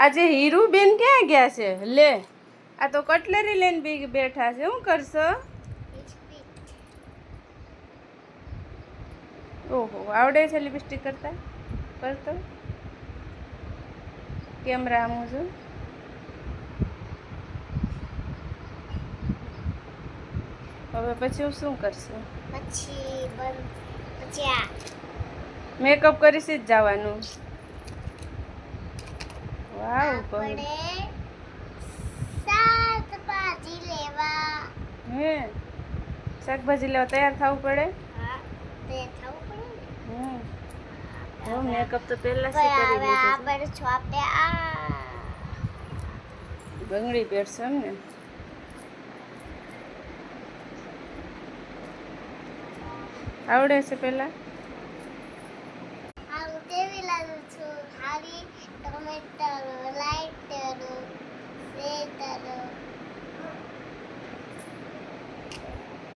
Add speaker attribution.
Speaker 1: આજે હીરુબેન ક્યાં ગયા છે? લે, આ તો કટલેરી લઈને બી બેઠા છે. શું કરશો? ઓહો, આવડે છે લિપસ્ટિક કરતા? કરતો કેમેરા આમ છું. હવે પછી હું શું કરશું?
Speaker 2: પછી
Speaker 1: મેકઅપ કરીશ જ જવાનું. વાવ,
Speaker 2: આપણે શાકભાજી લેવા.
Speaker 1: હે શાકભાજી લેવા તૈયાર થવું પડે.
Speaker 2: હા, તે થવું પડે ને.
Speaker 1: હો, મેકઅપ તો પહેલા
Speaker 2: હવે
Speaker 1: થી કરી લીધો છે.
Speaker 2: આપણે છોપે
Speaker 1: બંગડી પહેરશો એમ ને? આવડે છે પહેલા?
Speaker 2: હું કેવી લાગુ છું? હારી ટમેટર